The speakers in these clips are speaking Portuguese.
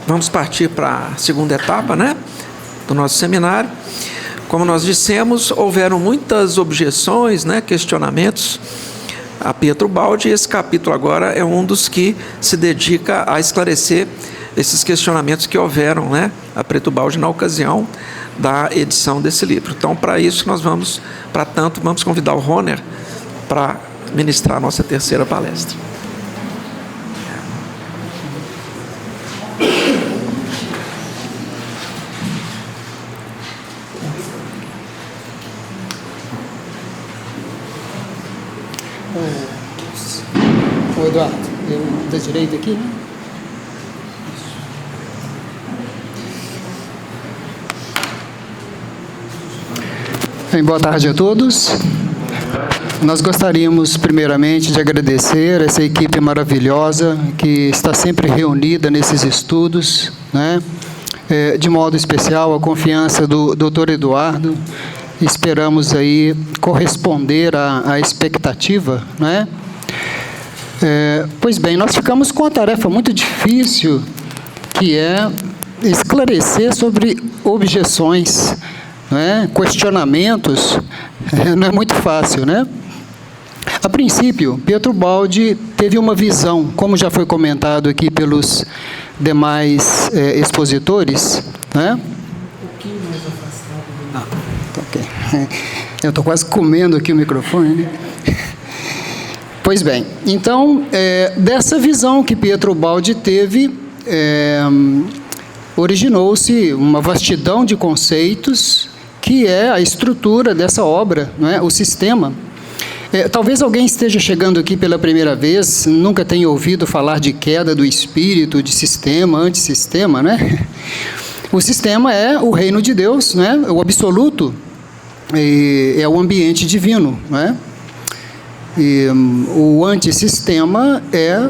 Vamos partir para a segunda etapa, né, do nosso seminário. Como nós dissemos, houveram muitas objeções, né, questionamentos a Pietro Baldi, e esse capítulo agora é um dos que se dedica a esclarecer esses questionamentos que houveram, né, a Pietro Baldi na ocasião da edição desse livro. Então, para isso, vamos convidar o Roner para ministrar a nossa terceira palestra. O Eduardo, da direita aqui, né? Bem, boa tarde a todos. Nós gostaríamos, primeiramente, de agradecer essa equipe maravilhosa que está sempre reunida nesses estudos, né? De modo especial, a confiança do Dr. Eduardo. Esperamos aí corresponder à expectativa, né? Pois bem, nós ficamos com uma tarefa muito difícil, que é esclarecer sobre objeções, né? Questionamentos. Não é muito fácil, né? A princípio, Pietro Baldi teve uma visão, como já foi comentado aqui pelos demais expositores, né? Um pouquinho mais afastado. Ok. Eu estou quase comendo aqui o microfone, né? Pois bem, então, dessa visão que Pietro Baldi teve, originou-se uma vastidão de conceitos, que é a estrutura dessa obra, não é? O sistema. Talvez alguém esteja chegando aqui pela primeira vez, nunca tenha ouvido falar de queda do espírito, de sistema, antissistema, né? O sistema é o reino de Deus, né? O absoluto, é o ambiente divino, né? E o antissistema é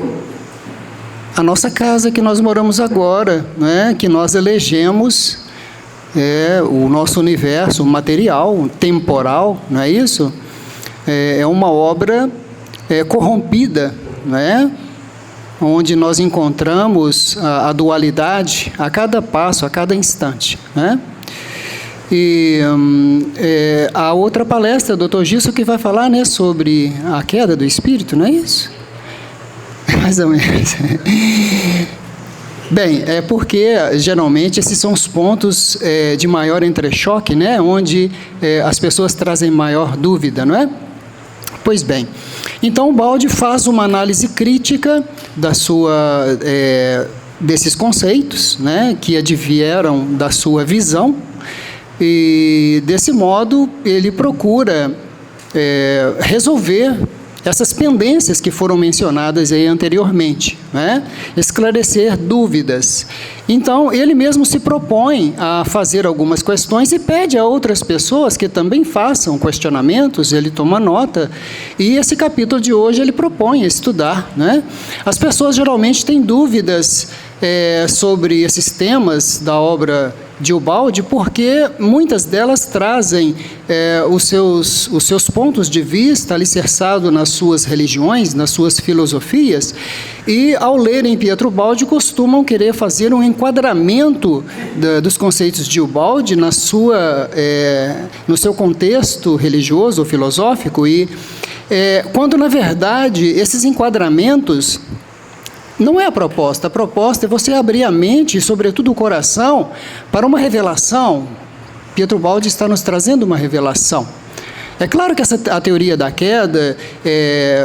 a nossa casa que nós moramos agora, né? Que nós elegemos, o nosso universo material, temporal, não é isso? É uma obra corrompida, né? Onde nós encontramos a dualidade a cada passo, a cada instante, né? E a outra palestra, Dr. Gilson, que vai falar, né, sobre a queda do espírito, não é isso? Mais ou menos. Bem, é porque, geralmente, esses são os pontos de maior entrechoque, né, onde as pessoas trazem maior dúvida, não é? Pois bem, então o Baldi faz uma análise crítica desses conceitos, né, que advieram da sua visão, e, desse modo, ele procura resolver essas pendências que foram mencionadas aí anteriormente, né? Esclarecer dúvidas. Então, ele mesmo se propõe a fazer algumas questões e pede a outras pessoas que também façam questionamentos, ele toma nota, e esse capítulo de hoje ele propõe estudar, né? As pessoas geralmente têm dúvidas sobre esses temas da obra de Ubaldi, porque muitas delas trazem os seus pontos de vista alicerçados nas suas religiões, nas suas filosofias, e ao lerem Pietro Baldi costumam querer fazer um enquadramento dos conceitos de Ubaldi no seu contexto religioso ou filosófico, e quando na verdade esses enquadramentos não é a proposta é você abrir a mente e, sobretudo, o coração para uma revelação. Pietro Baldi está nos trazendo uma revelação. É claro que a teoria da queda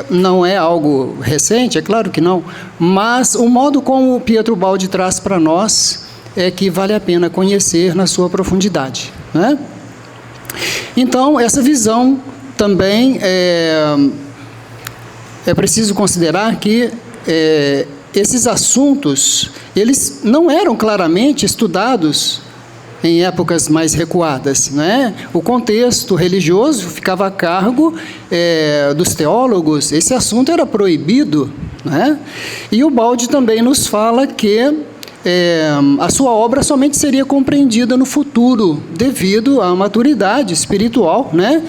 não é algo recente, é claro que não, mas o modo como o Pietro Baldi traz para nós é que vale a pena conhecer na sua profundidade, né? Então, essa visão também é preciso considerar que esses assuntos, eles não eram claramente estudados em épocas mais recuadas, né? O contexto religioso ficava a cargo dos teólogos, esse assunto era proibido, né? E o Baldi também nos fala que a sua obra somente seria compreendida no futuro, devido à maturidade espiritual, né?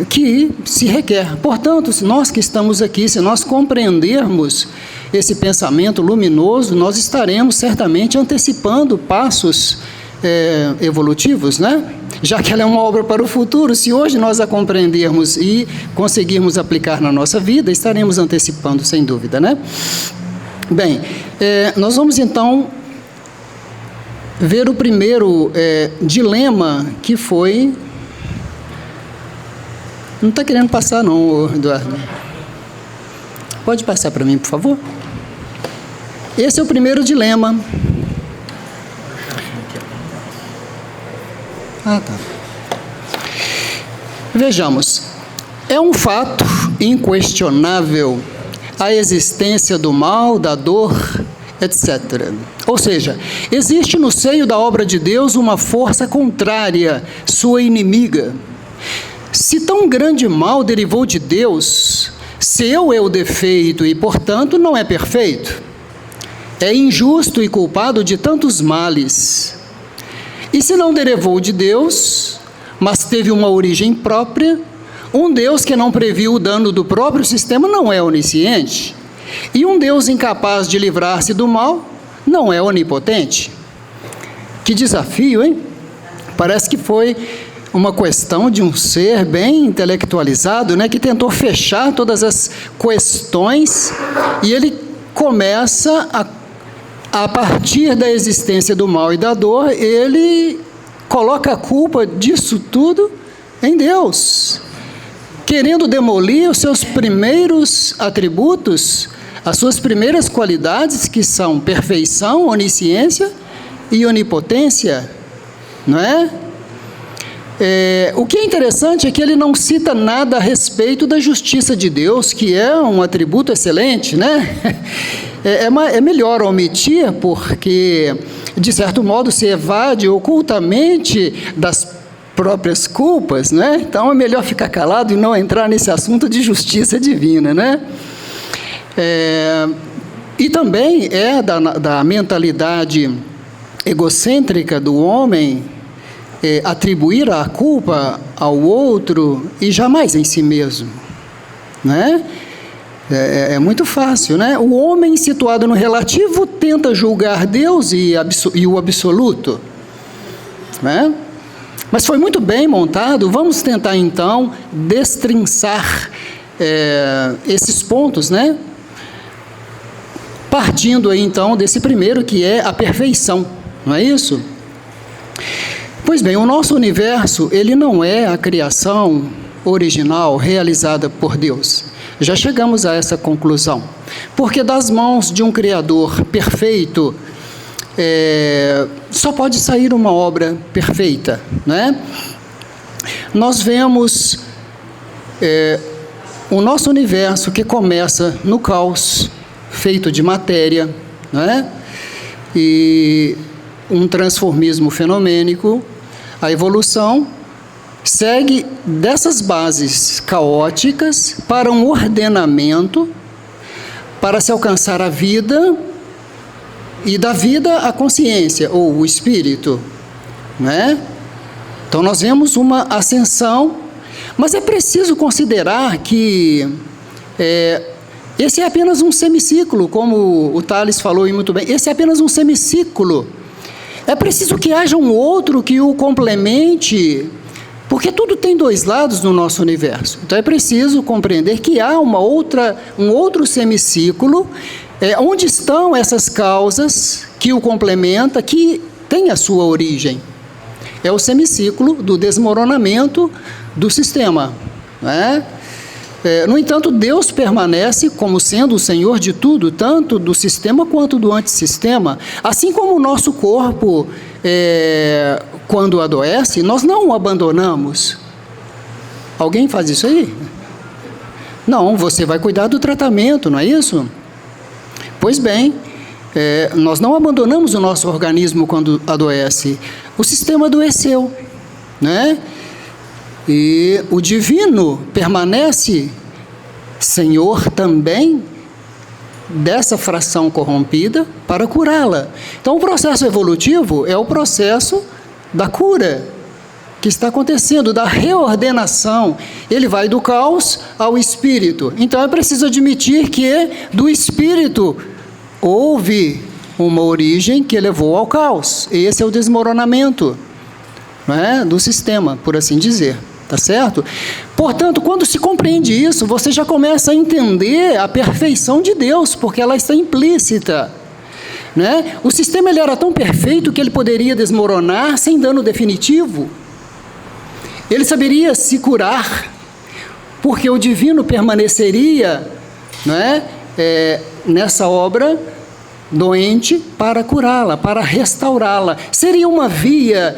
Que se requer. Portanto, se nós que estamos aqui, se nós compreendermos esse pensamento luminoso, nós estaremos certamente antecipando passos evolutivos, né? Já que ela é uma obra para o futuro, se hoje nós a compreendermos e conseguirmos aplicar na nossa vida, estaremos antecipando, sem dúvida, né? Bem, nós vamos então ver o primeiro dilema, que foi... Não está querendo passar não, Eduardo? Pode passar para mim, por favor? Esse é o primeiro dilema. Tá. Vejamos. É um fato inquestionável a existência do mal, da dor, etc. Ou seja, existe no seio da obra de Deus uma força contrária, sua inimiga. Se tão grande mal derivou de Deus, seu é o defeito e, portanto, não é perfeito. É injusto e culpado de tantos males. E se não derivou de Deus, mas teve uma origem própria, um Deus que não previu o dano do próprio sistema não é onisciente. E um Deus incapaz de livrar-se do mal não é onipotente. Que desafio, hein? Parece que foi uma questão de um ser bem intelectualizado, né, que tentou fechar todas as questões, e ele começa a partir da existência do mal e da dor, ele coloca a culpa disso tudo em Deus, querendo demolir os seus primeiros atributos, as suas primeiras qualidades, que são perfeição, onisciência e onipotência, não é? O que é interessante é que ele não cita nada a respeito da justiça de Deus, que é um atributo excelente, né? É melhor omitir, porque, de certo modo, se evade ocultamente das próprias culpas, né? Então é melhor ficar calado e não entrar nesse assunto de justiça divina, né? E também é da mentalidade egocêntrica do homem atribuir a culpa ao outro e jamais em si mesmo, né? É muito fácil, né? O homem situado no relativo tenta julgar Deus e o absoluto, né? Mas foi muito bem montado. Vamos tentar então destrinçar esses pontos, né? Partindo aí então desse primeiro, que é a perfeição, não é isso? Pois bem, o nosso universo, ele não é a criação original realizada por Deus. Já chegamos a essa conclusão. Porque das mãos de um Criador perfeito, só pode sair uma obra perfeita, né? Nós vemos o nosso universo, que começa no caos, feito de matéria, né? E um transformismo fenomênico. A evolução segue dessas bases caóticas para um ordenamento, para se alcançar a vida, e da vida a consciência, ou o espírito, né? Então nós vemos uma ascensão, mas é preciso considerar que esse é apenas um semiciclo, como o Tales falou aí muito bem. Esse é apenas um semiciclo. É preciso que haja um outro que o complemente, porque tudo tem dois lados no nosso universo. Então é preciso compreender que há um outro semiciclo, onde estão essas causas que o complementa, que tem a sua origem. É o semiciclo do desmoronamento do sistema, né? No entanto, Deus permanece como sendo o Senhor de tudo, tanto do sistema quanto do antissistema. Assim como o nosso corpo, quando adoece, nós não o abandonamos. Alguém faz isso aí? Não, você vai cuidar do tratamento, não é isso? Pois bem, nós não abandonamos o nosso organismo quando adoece. O sistema adoeceu, né? E o divino permanece Senhor também dessa fração corrompida para curá-la. Então, o processo evolutivo é o processo da cura, que está acontecendo, da reordenação. Ele vai do caos ao espírito. Então é preciso admitir que do espírito houve uma origem que levou ao caos. Esse é o desmoronamento, não é? Do sistema, por assim dizer. Tá certo? Portanto, quando se compreende isso, você já começa a entender a perfeição de Deus, porque ela está implícita. Né? O sistema ele era tão perfeito que ele poderia desmoronar sem dano definitivo. Ele saberia se curar, porque o divino permaneceria, não é? Nessa obra doente para curá-la, para restaurá-la. Seria uma via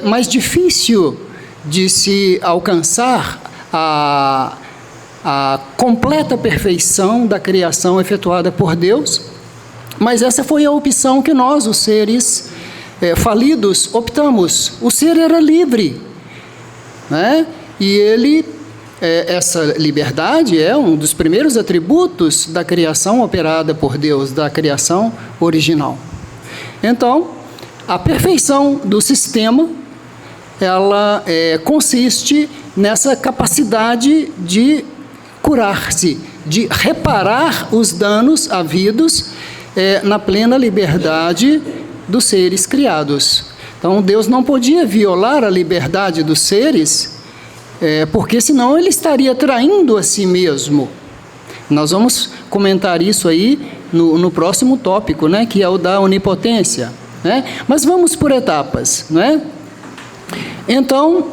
mais difícil de se alcançar a completa perfeição da criação efetuada por Deus, mas essa foi a opção que nós, os seres falidos, optamos. O ser era livre, né? E ele, essa liberdade é um dos primeiros atributos da criação operada por Deus, da criação original. Então, a perfeição do sistema, ela consiste nessa capacidade de curar-se, de reparar os danos havidos na plena liberdade dos seres criados. Então, Deus não podia violar a liberdade dos seres, porque senão ele estaria traindo a si mesmo. Nós vamos comentar isso aí no próximo tópico, né, que é o da onipotência, né? Mas vamos por etapas, não é? Então,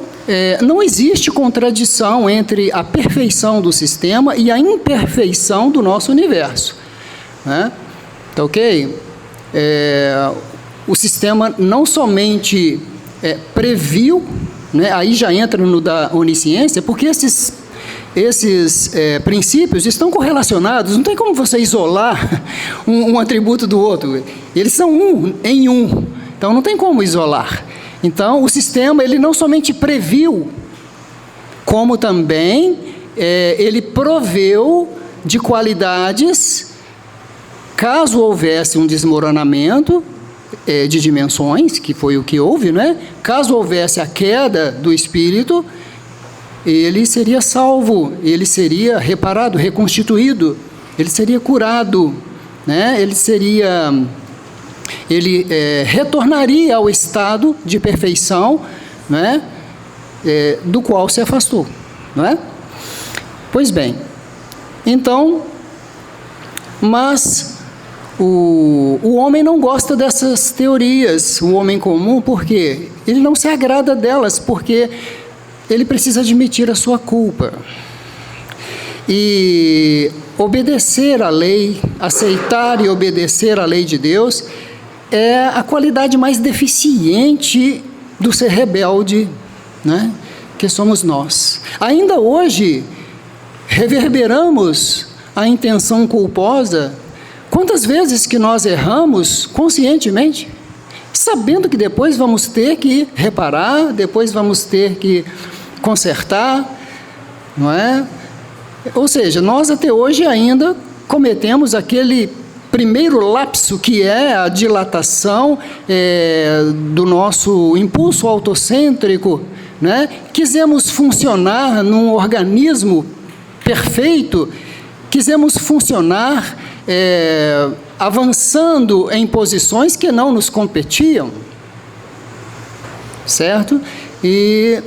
não existe contradição entre a perfeição do sistema e a imperfeição do nosso universo, né? Tá ok? O sistema não somente previu, né, aí já entra no da onisciência, porque esses princípios estão correlacionados, não tem como você isolar um atributo do outro, eles são um em um, então não tem como isolar. Então, o sistema, ele não somente previu, como também ele proveu de qualidades, caso houvesse um desmoronamento de dimensões, que foi o que houve, né? Caso houvesse a queda do espírito, ele seria salvo, ele seria reparado, reconstituído, ele seria curado, né? Ele retornaria ao estado de perfeição, né, do qual se afastou, não é? Pois bem, então, mas o homem não gosta dessas teorias, o homem comum, por quê? Ele não se agrada delas, porque ele precisa admitir a sua culpa. E obedecer à lei, aceitar e obedecer à lei de Deus, é a qualidade mais deficiente do ser rebelde, né, que somos nós. Ainda hoje, reverberamos a intenção culposa. Quantas vezes que nós erramos conscientemente, sabendo que depois vamos ter que reparar, depois vamos ter que consertar, não é? Ou seja, nós até hoje ainda cometemos aquele primeiro lapso, que é a dilatação do nosso impulso autocêntrico, né? Quisemos funcionar num organismo perfeito, quisemos funcionar avançando em posições que não nos competiam, certo? E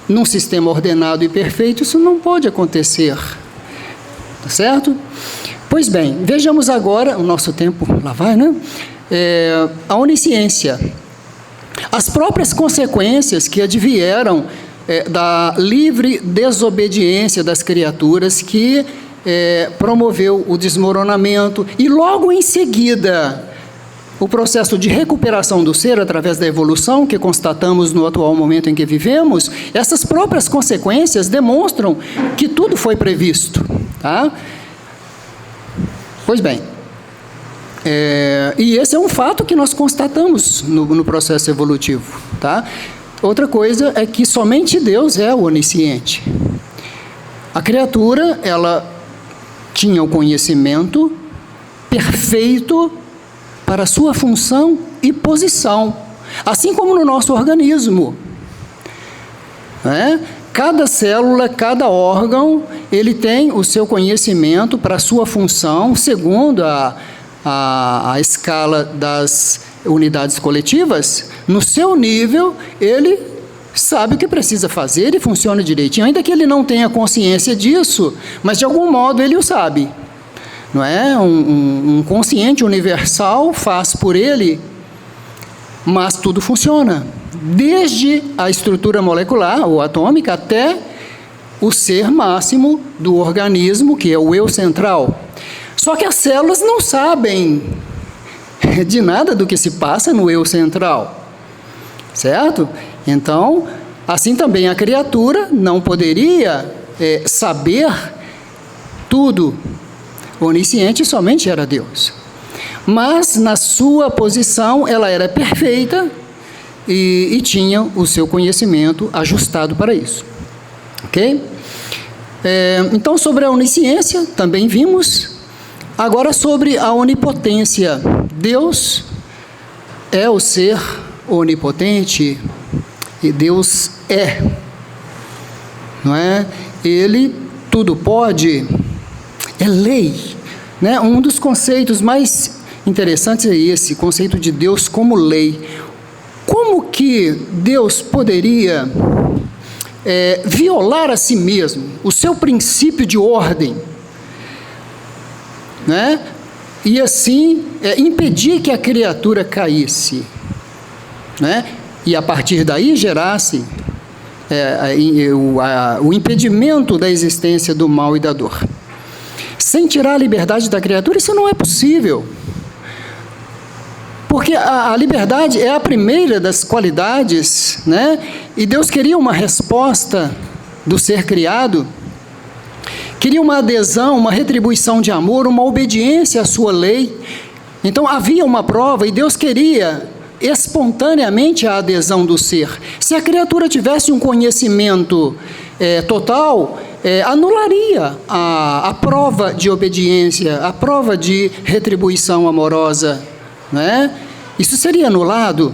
num sistema ordenado e perfeito isso não pode acontecer, tá certo? Pois bem, vejamos agora, o nosso tempo lá vai, né? A onisciência. As próprias consequências que advieram da livre desobediência das criaturas que promoveu o desmoronamento e logo em seguida o processo de recuperação do ser através da evolução que constatamos no atual momento em que vivemos, essas próprias consequências demonstram que tudo foi previsto, tá? Pois bem, e esse é um fato que nós constatamos no processo evolutivo, tá? Outra coisa é que somente Deus é o onisciente. A criatura, ela tinha o conhecimento perfeito para a sua função e posição, assim como no nosso organismo. né? Cada célula, cada órgão, ele tem o seu conhecimento para a sua função, segundo a escala das unidades coletivas. No seu nível, ele sabe o que precisa fazer e funciona direitinho, ainda que ele não tenha consciência disso, mas de algum modo ele o sabe. Não é? Um consciente universal faz por ele, mas tudo funciona. Desde a estrutura molecular ou atômica até o ser máximo do organismo, que é o eu central. Só que as células não sabem de nada do que se passa no eu central, certo? Então, assim também a criatura não poderia saber tudo. Onisciente somente era Deus. Mas, na sua posição, ela era perfeita e tinha o seu conhecimento ajustado para isso. Ok? Então, sobre a onisciência, também vimos. Agora, sobre a onipotência. Deus é o ser onipotente e Deus é. Não é? Ele tudo pode, é lei. Né? Um dos conceitos mais interessantes é esse, conceito de Deus como lei. Como que Deus poderia violar a si mesmo, o seu princípio de ordem, né? E assim impedir que a criatura caísse, né? E a partir daí gerasse o impedimento da existência do mal e da dor. Sem tirar a liberdade da criatura, isso não é possível. Porque a liberdade é a primeira das qualidades, né? E Deus queria uma resposta do ser criado, queria uma adesão, uma retribuição de amor, uma obediência à sua lei. Então havia uma prova e Deus queria espontaneamente a adesão do ser. Se a criatura tivesse um conhecimento total, anularia a prova de obediência, a prova de retribuição amorosa, né? Isso seria anulado.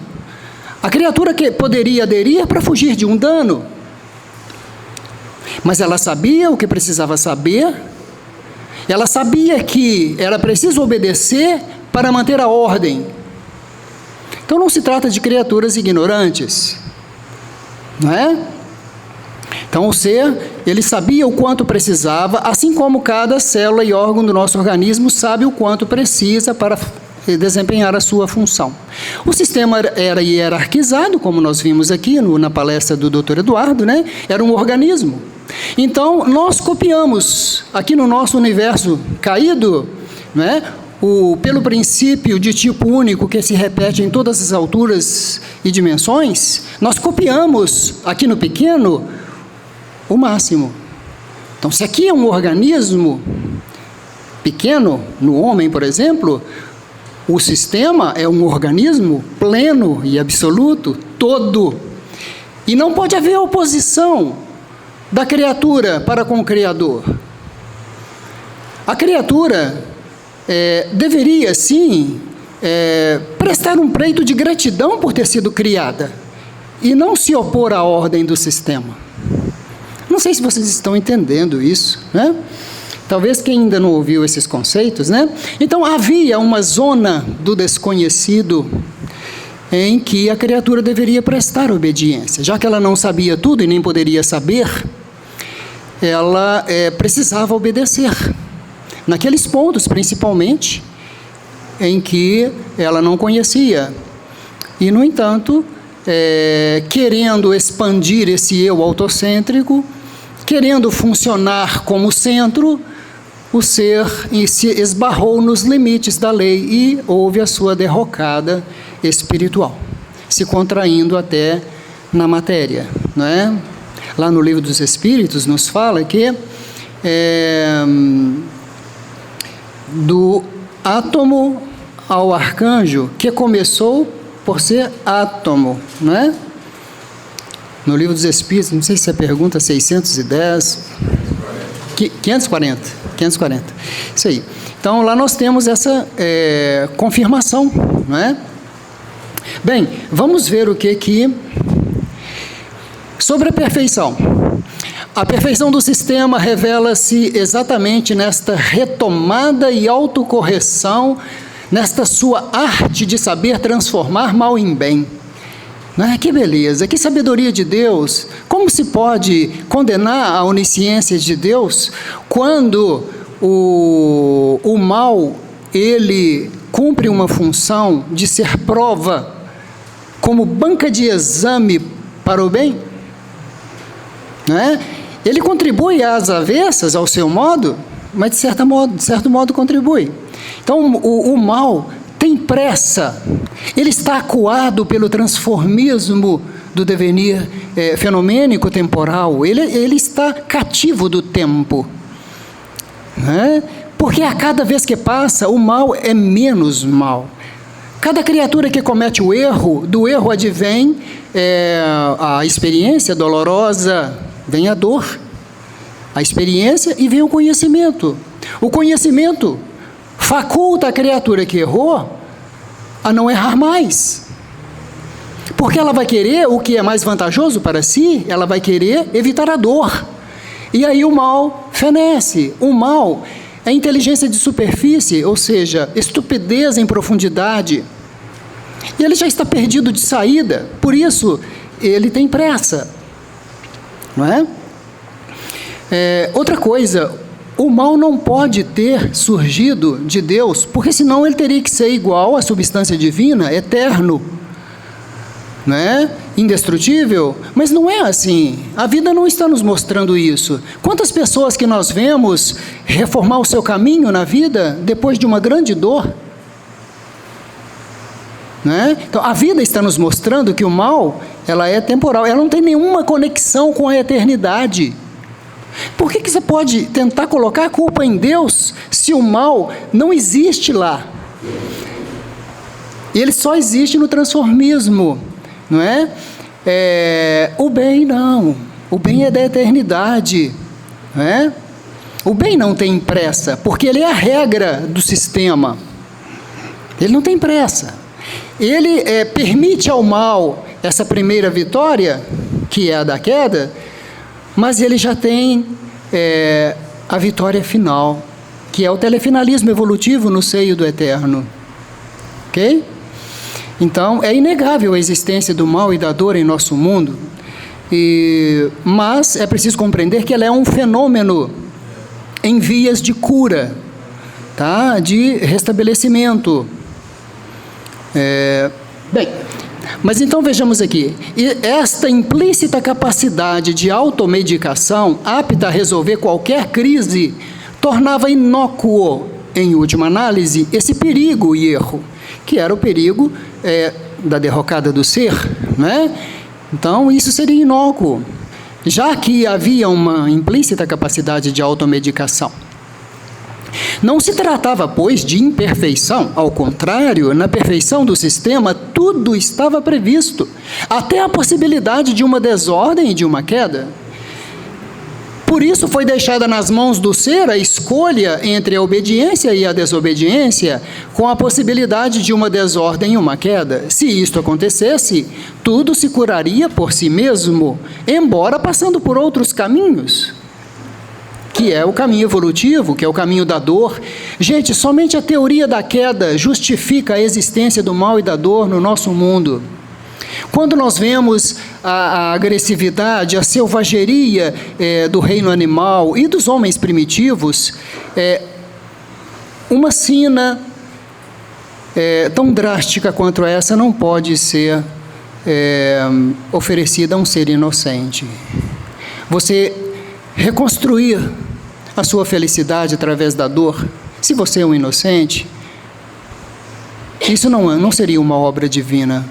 A criatura que poderia aderir para fugir de um dano, mas ela sabia o que precisava saber, ela sabia que era preciso obedecer para manter a ordem. Então não se trata de criaturas ignorantes, não é? Então o ser, ele sabia o quanto precisava, assim como cada célula e órgão do nosso organismo sabe o quanto precisa para desempenhar a sua função. O sistema era hierarquizado, como nós vimos aqui na palestra do Dr. Eduardo, né? Era um organismo. Então, nós copiamos, aqui no nosso universo caído, né? Pelo princípio de tipo único que se repete em todas as alturas e dimensões, nós copiamos, aqui no pequeno, o máximo. Então, se aqui é um organismo pequeno, no homem, por exemplo, o sistema é um organismo pleno e absoluto, todo. E não pode haver oposição da criatura para com o Criador. A criatura deveria, sim, prestar um preito de gratidão por ter sido criada e não se opor à ordem do sistema. Não sei se vocês estão entendendo isso, né? Talvez quem ainda não ouviu esses conceitos, né? Então, havia uma zona do desconhecido em que a criatura deveria prestar obediência. Já que ela não sabia tudo e nem poderia saber, ela precisava obedecer. Naqueles pontos, principalmente, em que ela não conhecia. E, no entanto, querendo expandir esse eu autocêntrico, querendo funcionar como centro, o ser se esbarrou nos limites da lei e houve a sua derrocada espiritual, se contraindo até na matéria, não é? Lá no Livro dos Espíritos nos fala que do átomo ao arcanjo, que começou por ser átomo, não é? No Livro dos Espíritos, não sei se é a pergunta 610, 540. Isso aí. Então, lá nós temos essa confirmação, não é? Bem, vamos ver o que Sobre a perfeição. A perfeição do sistema revela-se exatamente nesta retomada e autocorreção, nesta sua arte de saber transformar mal em bem. Que beleza, que sabedoria de Deus! Como se pode condenar a onisciência de Deus quando o mal, ele cumpre uma função de ser prova como banca de exame para o bem? Ele contribui às avessas, ao seu modo, mas de certo modo contribui. Então, o mal tem pressa, ele está acuado pelo transformismo do devenir fenomênico temporal, ele está cativo do tempo. Porque a cada vez que passa, o mal é menos mal. Cada criatura que comete o erro, do erro advém a experiência dolorosa, vem a dor, a experiência e vem o conhecimento. O conhecimento faculta a criatura que errou a não errar mais. Porque ela vai querer o que é mais vantajoso para si, ela vai querer evitar a dor. E aí o mal fenece. O mal é inteligência de superfície, ou seja, estupidez em profundidade. E ele já está perdido de saída, por isso ele tem pressa. Não é? Outra coisa, o mal não pode ter surgido de Deus, porque senão ele teria que ser igual à substância divina, eterno, indestrutível, mas não é assim. A vida não está nos mostrando isso. Quantas pessoas que nós vemos reformar o seu caminho na vida depois de uma grande dor? Então, a vida está nos mostrando que o mal, ela é temporal, ela não tem nenhuma conexão com a eternidade. Por que você pode tentar colocar a culpa em Deus se o mal não existe lá? Ele só existe no transformismo, não é? O bem não, o bem é da eternidade, não é? O bem não tem pressa, porque ele é a regra do sistema, ele não tem pressa. Ele permite ao mal essa primeira vitória, que é a da queda, mas ele já tem a vitória final, que é o telefinalismo evolutivo no seio do eterno. Ok? Então, é inegável a existência do mal e da dor em nosso mundo, mas é preciso compreender que ela é um fenômeno em vias de cura, tá? De restabelecimento. Bem, mas então vejamos aqui, esta implícita capacidade de automedicação apta a resolver qualquer crise tornava inócuo, em última análise, esse perigo e erro, que era o perigo da derrocada do ser, Então isso seria inócuo, já que havia uma implícita capacidade de automedicação. Não se tratava, pois, de imperfeição, ao contrário, na perfeição do sistema, tudo estava previsto, até a possibilidade de uma desordem e de uma queda. Por isso foi deixada nas mãos do ser a escolha entre a obediência e a desobediência, com a possibilidade de uma desordem e uma queda. Se isto acontecesse, tudo se curaria por si mesmo, embora passando por outros caminhos, que é o caminho evolutivo, que é o caminho da dor. Gente, somente a teoria da queda justifica a existência do mal e da dor no nosso mundo. Quando nós vemos a agressividade, a selvageria do reino animal e dos homens primitivos, uma sina tão drástica quanto essa não pode ser oferecida a um ser inocente. Você reconstruir a sua felicidade através da dor, se você é um inocente, isso não seria uma obra divina.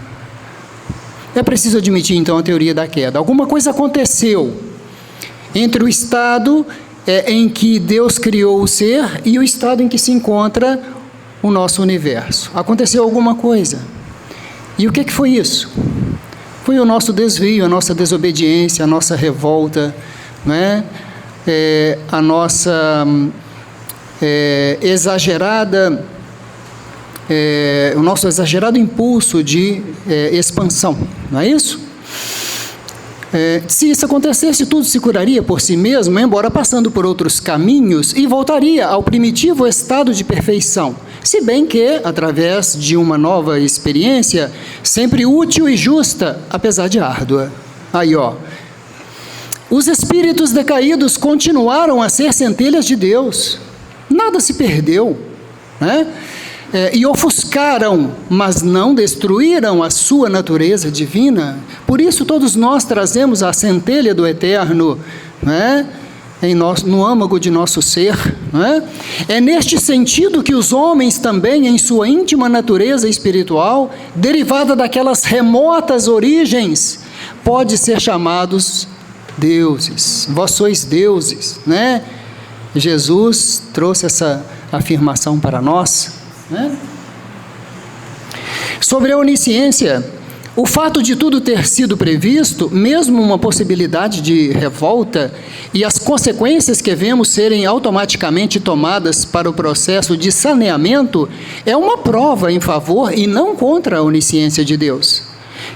É preciso admitir, então, a teoria da queda. Alguma coisa aconteceu entre o estado em que Deus criou o ser e o estado em que se encontra o nosso universo. Aconteceu alguma coisa. E o que foi isso? Foi o nosso desvio, a nossa desobediência, a nossa revolta, a nossa o nosso exagerado impulso de expansão, não é isso? Se isso acontecesse, tudo se curaria por si mesmo, embora passando por outros caminhos, e voltaria ao primitivo estado de perfeição. Se bem que, através de uma nova experiência, sempre útil e justa, apesar de árdua. Aí, ó. Os espíritos decaídos continuaram a ser centelhas de Deus. Nada se perdeu, né? E ofuscaram, mas não destruíram a sua natureza divina. Por isso todos nós trazemos a centelha do Eterno, né, no âmago de nosso ser. Né? É neste sentido que os homens também, em sua íntima natureza espiritual, derivada daquelas remotas origens, pode ser chamados deuses. Vós sois deuses, né? Jesus trouxe essa afirmação para nós. Né? Sobre a onisciência, o fato de tudo ter sido previsto, mesmo uma possibilidade de revolta, e as consequências que vemos serem automaticamente tomadas para o processo de saneamento, é uma prova em favor e não contra a onisciência de Deus.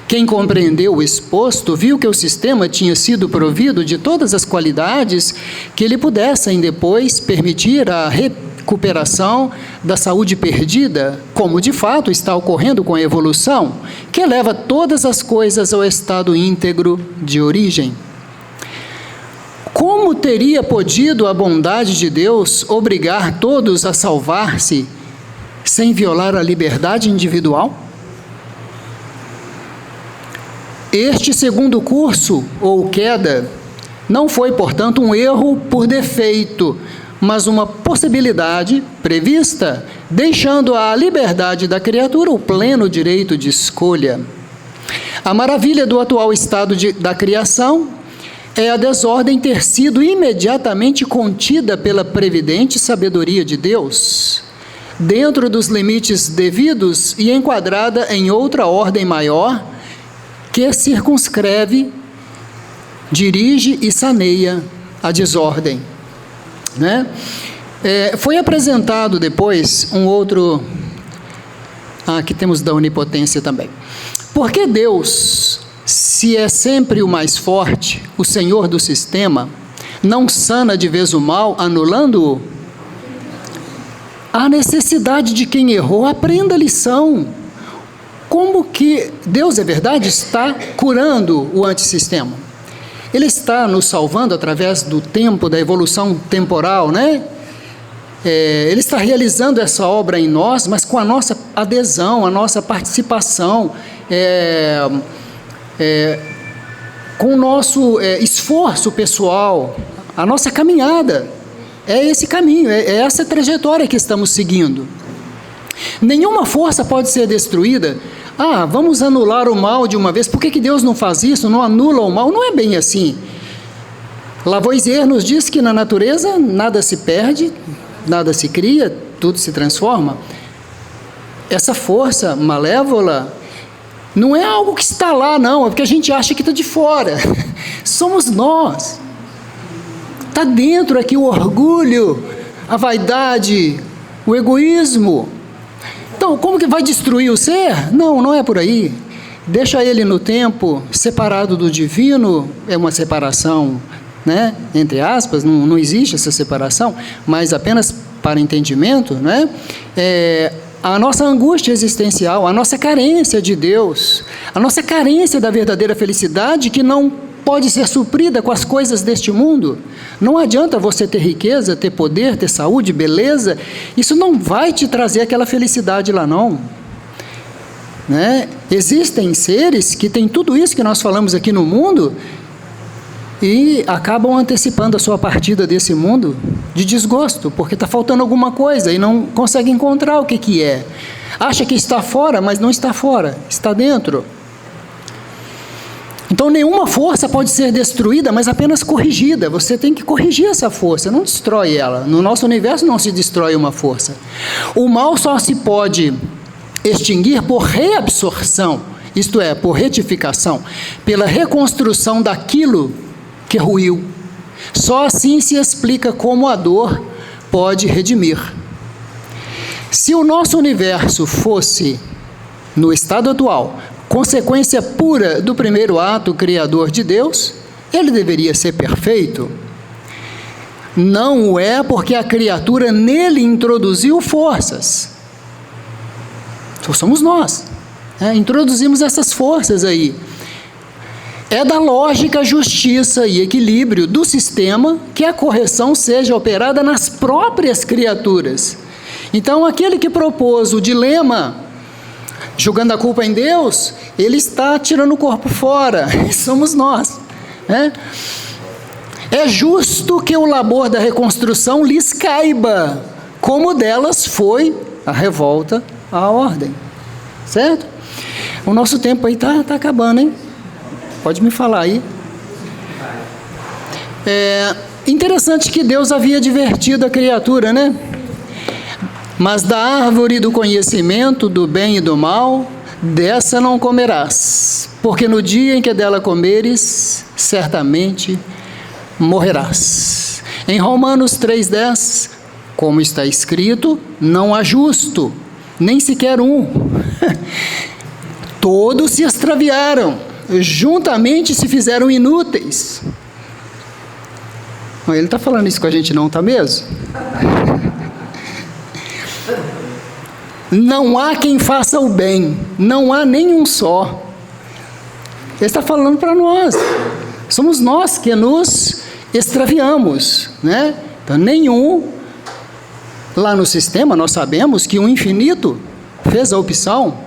Quem compreendeu o exposto viu que o sistema tinha sido provido de todas as qualidades que lhe pudessem depois permitir a recuperação da saúde perdida, como de fato está ocorrendo com a evolução, que leva todas as coisas ao estado íntegro de origem. Como teria podido a bondade de Deus obrigar todos a salvar-se sem violar a liberdade individual? Este segundo curso, ou queda, não foi, portanto, um erro por defeito, mas uma possibilidade prevista, deixando à liberdade da criatura o pleno direito de escolha. A maravilha do atual estado da criação é a desordem ter sido imediatamente contida pela previdente sabedoria de Deus, dentro dos limites devidos e enquadrada em outra ordem maior, que circunscreve, dirige e saneia a desordem. Né? Foi apresentado depois um outro... aqui temos da onipotência também. Por que Deus, se é sempre o mais forte, o Senhor do sistema, não sana de vez o mal, anulando-o? A necessidade de quem errou, aprenda a lição. Como que Deus, é verdade, está curando o antissistema? Ele está nos salvando através do tempo, da evolução temporal, né? Ele está realizando essa obra em nós, mas com a nossa adesão, a nossa participação, com o nosso esforço pessoal, a nossa caminhada. É esse caminho, é essa trajetória que estamos seguindo. Nenhuma força pode ser destruída. Vamos anular o mal de uma vez. Por que Deus não faz isso? Não anula o mal? Não é bem assim. Lavoisier nos diz que na natureza nada se perde, nada se cria, tudo se transforma. Essa força malévola não é algo que está lá, não. É porque a gente acha que está de fora. Somos nós. Está dentro aqui o orgulho, a vaidade, o egoísmo. Então, como que vai destruir o ser? Não, não é por aí. Deixa ele no tempo, separado do divino, é uma separação, né? Entre aspas, não existe essa separação, mas apenas para entendimento, né? A nossa angústia existencial, a nossa carência de Deus, a nossa carência da verdadeira felicidade que não pode ser suprida com as coisas deste mundo. Não adianta você ter riqueza, ter poder, ter saúde, beleza, isso não vai te trazer aquela felicidade lá não. Né? Existem seres que têm tudo isso que nós falamos aqui no mundo e acabam antecipando a sua partida desse mundo de desgosto, porque está faltando alguma coisa e não consegue encontrar o que é. Acha que está fora, mas não está fora, está dentro. Então, nenhuma força pode ser destruída, mas apenas corrigida. Você tem que corrigir essa força, não destrói ela. No nosso universo não se destrói uma força. O mal só se pode extinguir por reabsorção, isto é, por retificação, pela reconstrução daquilo que ruiu. Só assim se explica como a dor pode redimir. Se o nosso universo fosse, no estado atual, consequência pura do primeiro ato criador de Deus, ele deveria ser perfeito? Não o é, porque a criatura nele introduziu forças. Somos nós, introduzimos essas forças aí. É da lógica, justiça e equilíbrio do sistema que a correção seja operada nas próprias criaturas. Então, aquele que propôs o dilema, jogando a culpa em Deus, ele está tirando o corpo fora, somos nós. É justo que o labor da reconstrução lhes caiba, como delas foi a revolta à ordem. Certo? O nosso tempo aí tá acabando, hein? Pode me falar aí. Interessante que Deus havia advertido a criatura, né? Mas da árvore do conhecimento do bem e do mal, dessa não comerás, porque no dia em que dela comeres, certamente morrerás. Em Romanos 3,10, como está escrito, não há justo, nem sequer um. Todos se extraviaram, juntamente se fizeram inúteis. Ele não está falando isso com a gente não, está mesmo? Não há quem faça o bem, não há nenhum só. Ele está falando para nós. Somos nós que nos extraviamos, né? Então, nenhum. Lá no sistema, nós sabemos que o infinito fez a opção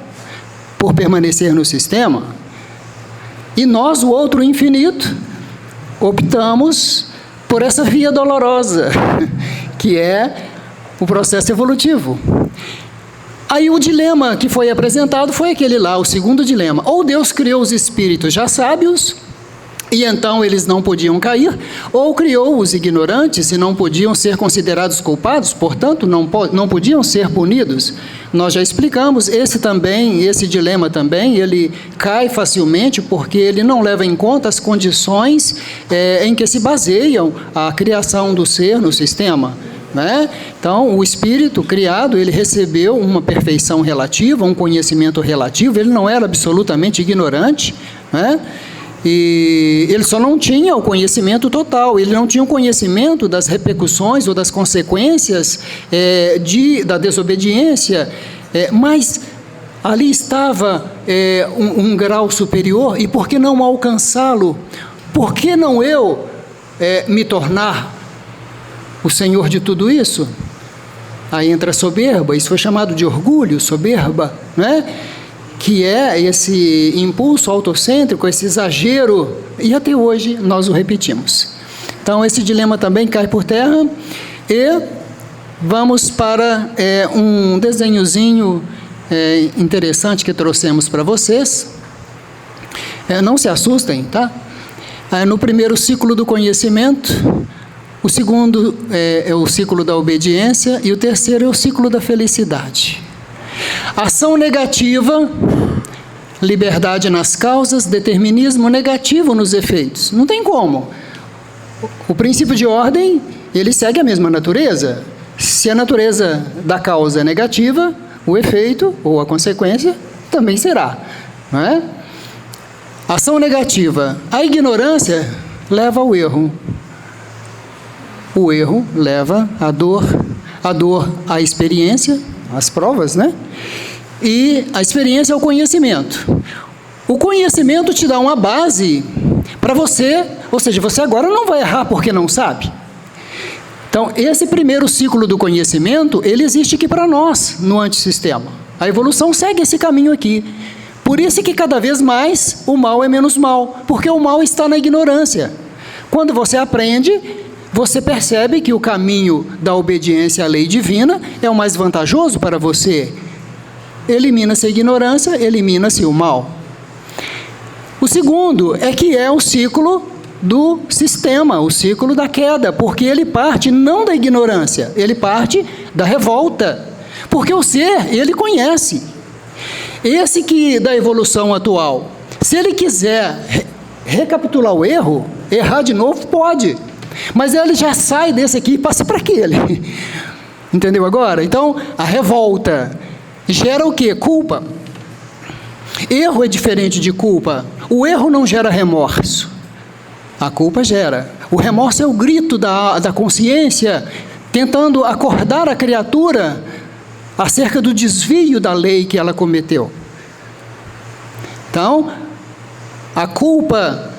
por permanecer no sistema. E nós, o outro infinito, optamos por essa via dolorosa, que é o processo evolutivo. Aí o dilema que foi apresentado foi aquele lá, o segundo dilema. Ou Deus criou os espíritos já sábios, e então eles não podiam cair, ou criou os ignorantes e não podiam ser considerados culpados, portanto não podiam ser punidos. Nós já explicamos, esse dilema também, ele cai facilmente porque ele não leva em conta as condições em que se baseiam a criação do ser no sistema. Né? Então, o espírito criado, ele recebeu uma perfeição relativa, um conhecimento relativo, ele não era absolutamente ignorante, né? E ele só não tinha o conhecimento total, ele não tinha o conhecimento das repercussões ou das consequências da desobediência, mas ali estava um grau superior, e por que não alcançá-lo? Por que não eu me tornar o senhor de tudo isso? Aí entra a soberba, isso foi chamado de orgulho, soberba, né? Que é esse impulso autocêntrico, esse exagero, e até hoje nós o repetimos. Então, esse dilema também cai por terra, e vamos para um desenhozinho interessante que trouxemos para vocês. Não se assustem, tá? No primeiro ciclo do conhecimento, o segundo é o ciclo da obediência, e o terceiro é o ciclo da felicidade. Ação negativa, liberdade nas causas, determinismo negativo nos efeitos. Não tem como. O princípio de ordem, ele segue a mesma natureza. Se a natureza da causa é negativa, o efeito ou a consequência também será. Não é? Ação negativa. A ignorância leva ao erro. O erro leva à dor à experiência, às provas, né? E a experiência é o conhecimento. O conhecimento te dá uma base para você, ou seja, você agora não vai errar porque não sabe. Então, esse primeiro ciclo do conhecimento, ele existe aqui para nós, no antissistema. A evolução segue esse caminho aqui. Por isso que cada vez mais o mal é menos mal, porque o mal está na ignorância. Quando você aprende, você percebe que o caminho da obediência à lei divina é o mais vantajoso para você. Elimina-se a ignorância, elimina-se o mal. O segundo é que é o ciclo do sistema, o ciclo da queda, porque ele parte não da ignorância, ele parte da revolta. Porque o ser, ele conhece. Esse que da evolução atual, se ele quiser recapitular o erro, errar de novo, pode. Mas ele já sai desse aqui e passa para aquele. Entendeu agora? Então, a revolta gera o quê? Culpa. Erro é diferente de culpa. O erro não gera remorso. A culpa gera. O remorso é o grito da consciência, tentando acordar a criatura acerca do desvio da lei que ela cometeu. Então, a culpa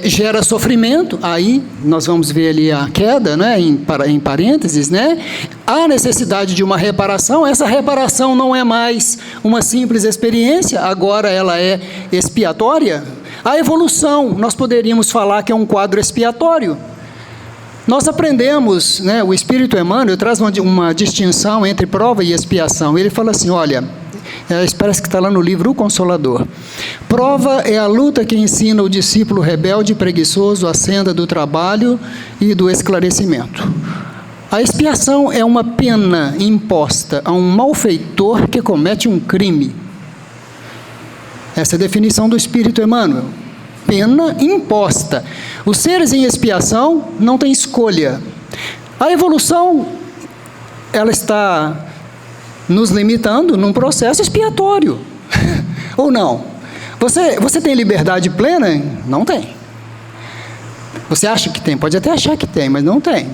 gera sofrimento, aí nós vamos ver ali a queda, né, em parênteses, né? Há necessidade de uma reparação, essa reparação não é mais uma simples experiência, agora ela é expiatória. A evolução, nós poderíamos falar que é um quadro expiatório. Nós aprendemos, né, o Espírito Emmanuel traz uma distinção entre prova e expiação. Ele fala assim, olha, parece que está lá no livro O Consolador. Prova é a luta que ensina o discípulo rebelde e preguiçoso a senda do trabalho e do esclarecimento. A expiação é uma pena imposta a um malfeitor que comete um crime. Essa é a definição do Espírito Emmanuel. Pena imposta. Os seres em expiação não têm escolha. A evolução, ela está nos limitando num processo expiatório. Ou não? Você tem liberdade plena? Não tem. Você acha que tem? Pode até achar que tem, mas não tem.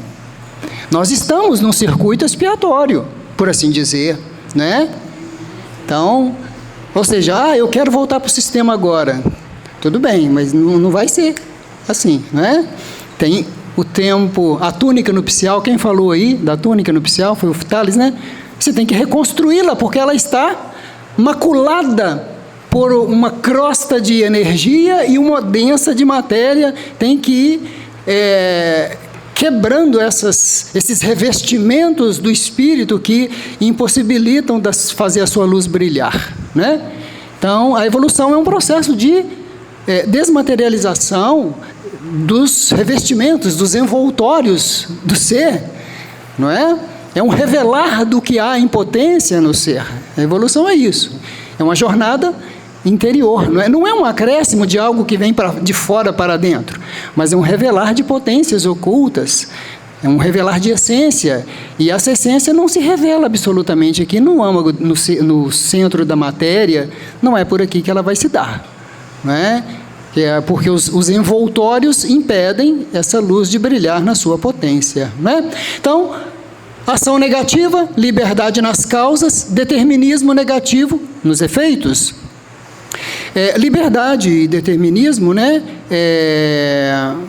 Nós estamos num circuito expiatório, por assim dizer, né? Então, ou seja, eu quero voltar para o sistema agora. Tudo bem, mas não vai ser assim, né? Tem o tempo, a túnica nupcial, quem falou aí da túnica nupcial foi o Tales, né? Você tem que reconstruí-la, porque ela está maculada por uma crosta de energia e uma densa de matéria. Tem que ir quebrando esses revestimentos do espírito que impossibilitam fazer a sua luz brilhar, né? Então, a evolução é um processo de desmaterialização dos revestimentos, dos envoltórios do ser, não é? É um revelar do que há em potência no ser. A evolução é isso. É uma jornada interior. Não é um acréscimo de algo que vem de fora para dentro, mas é um revelar de potências ocultas. É um revelar de essência. E essa essência não se revela absolutamente aqui no âmago, no centro da matéria. Não é por aqui que ela vai se dar, não é? Porque os envoltórios impedem essa luz de brilhar na sua potência, não é? Então, ação negativa, liberdade nas causas, determinismo negativo nos efeitos. Liberdade e determinismo, né?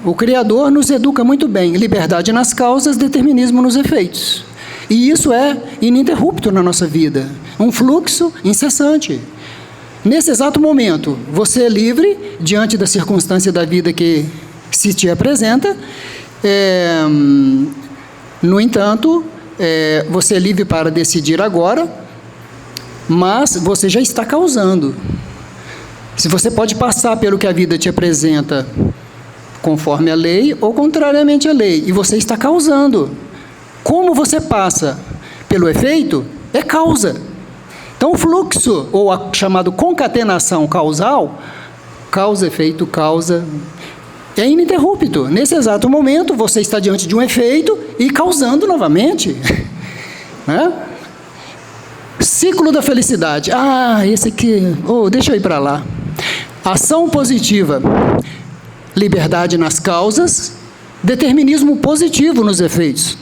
O Criador nos educa muito bem. Liberdade nas causas, determinismo nos efeitos. E isso é ininterrupto na nossa vida. Um fluxo incessante. Nesse exato momento, você é livre diante da circunstância da vida que se te apresenta. No entanto, você é livre para decidir agora, mas você já está causando. Se você pode passar pelo que a vida te apresenta conforme a lei ou contrariamente à lei, e você está causando. Como você passa pelo efeito, é causa. Então, o fluxo, ou a chamada concatenação causal, causa, efeito, causa, é ininterrupto. Nesse exato momento, você está diante de um efeito e causando novamente. Né? Ciclo da felicidade. Esse aqui, deixa eu ir para lá. Ação positiva, liberdade nas causas, determinismo positivo nos efeitos.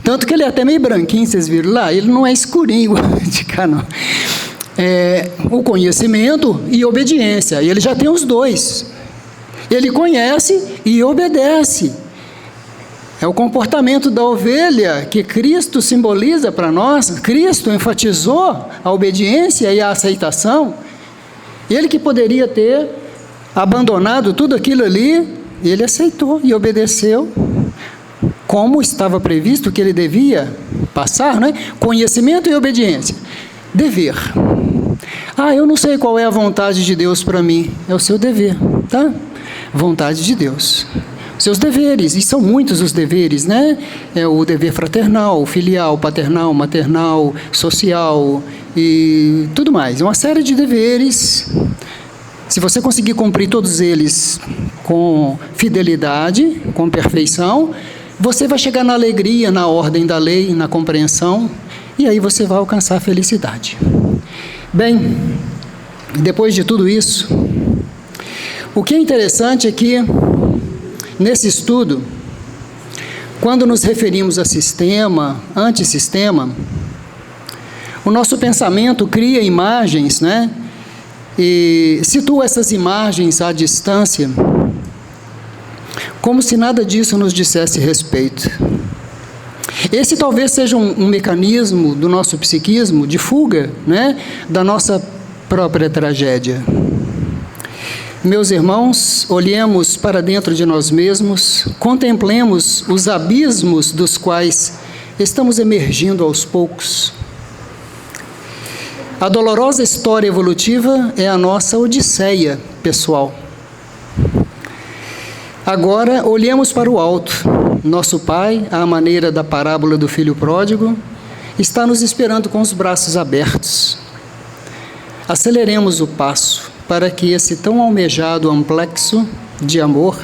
Tanto que ele é até meio branquinho, vocês viram lá? Ele não é escurinho de cá, não. O conhecimento e obediência. E ele já tem os dois. Ele conhece e obedece. É o comportamento da ovelha que Cristo simboliza para nós. Cristo enfatizou a obediência e a aceitação. Ele que poderia ter abandonado tudo aquilo ali, ele aceitou e obedeceu, como estava previsto que ele devia passar, né? Conhecimento e obediência. Dever. Eu não sei qual é a vontade de Deus para mim. É o seu dever, tá? Vontade de Deus. Seus deveres, e são muitos os deveres, né? É o dever fraternal, filial, paternal, maternal, social e tudo mais. Uma série de deveres. Se você conseguir cumprir todos eles com fidelidade, com perfeição, você vai chegar na alegria, na ordem da lei, na compreensão, e aí você vai alcançar a felicidade. Bem, depois de tudo isso, o que é interessante é que, nesse estudo, quando nos referimos a sistema, antissistema, o nosso pensamento cria imagens, né? E situa essas imagens à distância, como se nada disso nos dissesse respeito. Esse talvez seja um mecanismo do nosso psiquismo de fuga, né, da nossa própria tragédia. Meus irmãos, olhemos para dentro de nós mesmos, contemplemos os abismos dos quais estamos emergindo aos poucos. A dolorosa história evolutiva é a nossa odisseia pessoal. Agora, olhemos para o alto. Nosso Pai, à maneira da parábola do filho pródigo, está nos esperando com os braços abertos. Aceleremos o passo para que esse tão almejado amplexo de amor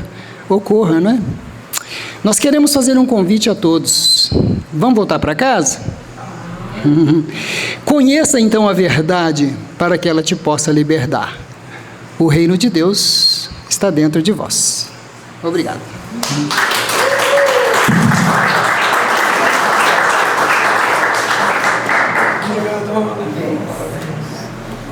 ocorra, não é? Nós queremos fazer um convite a todos. Vamos voltar para casa? Conheça então a verdade para que ela te possa libertar. O reino de Deus está dentro de vós. Obrigado.